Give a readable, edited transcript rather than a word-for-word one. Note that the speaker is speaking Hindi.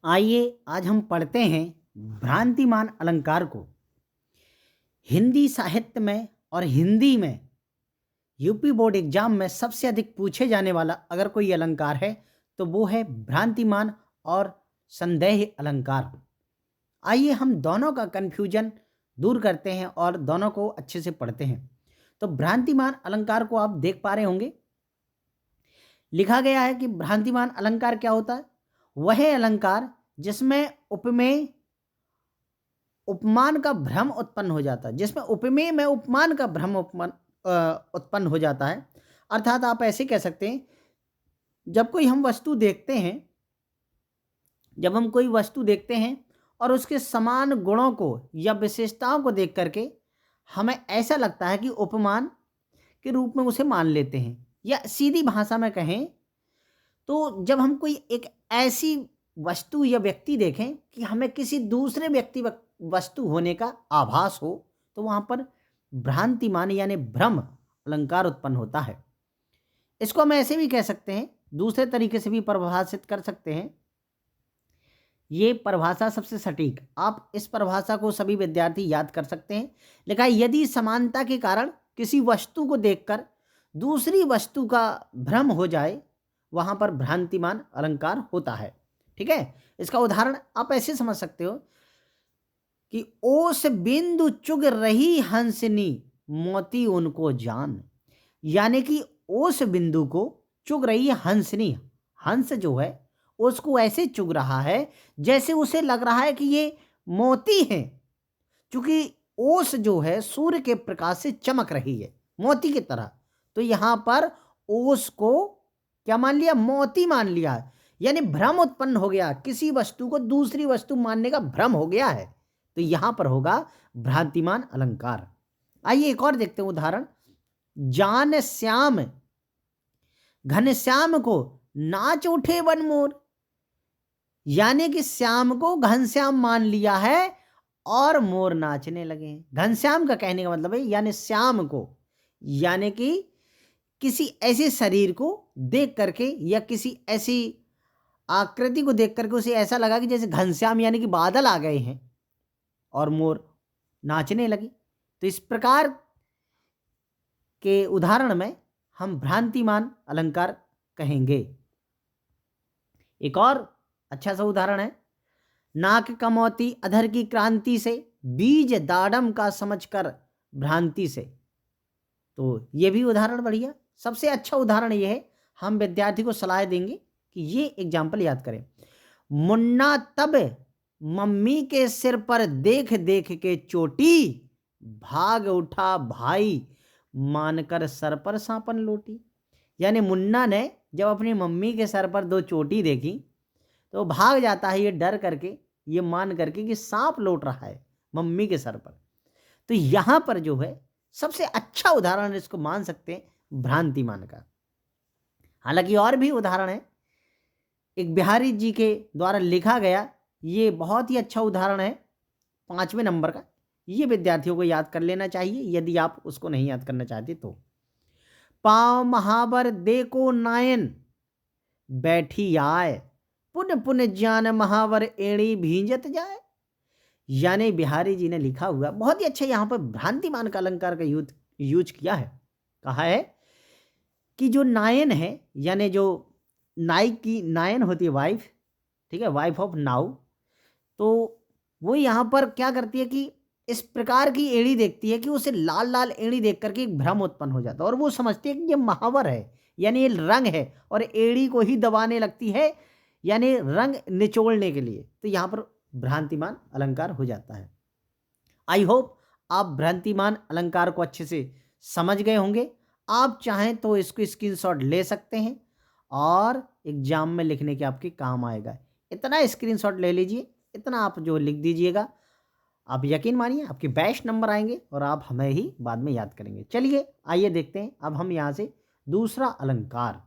आइए आज हम पढ़ते हैं भ्रांतिमान अलंकार को। हिंदी साहित्य में और हिंदी में यूपी बोर्ड एग्जाम में सबसे अधिक पूछे जाने वाला अगर कोई अलंकार है तो वो है भ्रांतिमान और संदेह अलंकार। आइए हम दोनों का कन्फ्यूजन दूर करते हैं और दोनों को अच्छे से पढ़ते हैं। तो भ्रांतिमान अलंकार को आप देख पा रहे होंगे, लिखा गया है कि भ्रांतिमान अलंकार क्या होता है? वह अलंकार जिसमें उपमेय उपमान का भ्रम उत्पन्न हो जाता है, जिसमें उपमेय में उपमान का भ्रम उत्पन्न हो जाता है। अर्थात आप ऐसे कह सकते हैं, जब हम कोई वस्तु देखते हैं और उसके समान गुणों को या विशेषताओं को देख करके हमें ऐसा लगता है कि उपमान के रूप में उसे मान लेते हैं, या सीधी भाषा में कहें तो जब हम कोई एक ऐसी वस्तु या व्यक्ति देखें कि हमें किसी दूसरे व्यक्ति वस्तु होने का आभास हो, तो वहां पर भ्रांतिमान यानी भ्रम अलंकार उत्पन्न होता है। इसको हम ऐसे भी कह सकते हैं, दूसरे तरीके से भी परिभाषित कर सकते हैं। ये परिभाषा सबसे सटीक, आप इस परिभाषा को सभी विद्यार्थी याद कर सकते हैं। लिखा है, यदि समानता के कारण किसी वस्तु को देखकर दूसरी वस्तु का भ्रम हो जाए, वहां पर भ्रांतिमान अलंकार होता है। ठीक है, इसका उदाहरण आप ऐसे समझ सकते हो कि ओस बिंदु चुग रही हंसनी मोती उनको जान। यानी कि ओस बिंदु को चुग रही हंसनी, हंस जो है उसको ऐसे चुग रहा है जैसे उसे लग रहा है कि ये मोती है, क्योंकि ओस जो है सूर्य के प्रकाश से चमक रही है मोती की तरह। तो यहां पर ओस को क्या मान लिया? मोती मान लिया, यानी भ्रम उत्पन्न हो गया, किसी वस्तु को दूसरी वस्तु मानने का भ्रम हो गया है। तो यहां पर होगा भ्रांतिमान अलंकार। आइए एक और देखते हैं उदाहरण। जान श्याम घनश्याम को नाच उठे वन मोर। यानी कि श्याम को घनश्याम मान लिया है और मोर नाचने लगे। घनश्याम का कहने का मतलब है यानी श्याम को, यानी कि किसी ऐसे शरीर को देख करके या किसी ऐसी आकृति को देख करके उसे ऐसा लगा कि जैसे घनश्याम यानी कि बादल आ गए हैं और मोर नाचने लगी। तो इस प्रकार के उदाहरण में हम भ्रांतिमान अलंकार कहेंगे। एक और अच्छा सा उदाहरण है, नाक कमौती अधर की क्रांति से बीज दाड़म का समझकर भ्रांति से। तो ये भी उदाहरण बढ़िया, सबसे अच्छा उदाहरण ये है। हम विद्यार्थी को सलाह देंगे कि ये एग्जाम्पल याद करें। मुन्ना तब मम्मी के सिर पर देख देख के चोटी, भाग उठा भाई मानकर सर पर सांपन लोटी। यानी मुन्ना ने जब अपनी मम्मी के सर पर दो चोटी देखी तो भाग जाता है, ये डर करके, ये मान करके कि सांप लौट रहा है मम्मी के सर पर। तो यहां पर जो है सबसे अच्छा उदाहरण इसको मान सकते हैं भ्रांतिमान का। हालांकि और भी उदाहरण है, एक बिहारी जी के द्वारा लिखा गया ये बहुत ही अच्छा उदाहरण है 5वें नंबर का। ये विद्यार्थियों को याद कर लेना चाहिए यदि आप उसको नहीं याद करना चाहते तो। पाँव महावर देखो नायन बैठी आए, पुन पुन ज्ञान महावर एड़ी भींजत जाए। यानी बिहारी जी ने लिखा हुआ बहुत ही अच्छा यहाँ पर भ्रांतिमान का अलंकार का यूज किया है। कहा है कि जो नायन है, यानी जो नाई की नायन होती है वाइफ, ठीक है, वाइफ ऑफ नाउ, तो वो यहाँ पर क्या करती है कि इस प्रकार की एड़ी देखती है कि उसे लाल लाल एड़ी देख करके एक भ्रम उत्पन्न हो जाता है और वो समझती है कि ये महावर है, यानी ये रंग है, और एड़ी को ही दबाने लगती है यानी रंग निचोड़ने के लिए। तो यहाँ पर भ्रांतिमान अलंकार हो जाता है। आई होप आप भ्रांतिमान अलंकार को अच्छे से समझ गए होंगे। आप चाहें तो इसको स्क्रीनशॉट ले सकते हैं और एग्जाम में लिखने के आपके काम आएगा। इतना स्क्रीनशॉट ले लीजिए, इतना आप जो लिख दीजिएगा, आप यकीन मानिए आपके बेस्ट नंबर आएंगे और आप हमें ही बाद में याद करेंगे। चलिए आइए देखते हैं अब हम यहाँ से दूसरा अलंकार।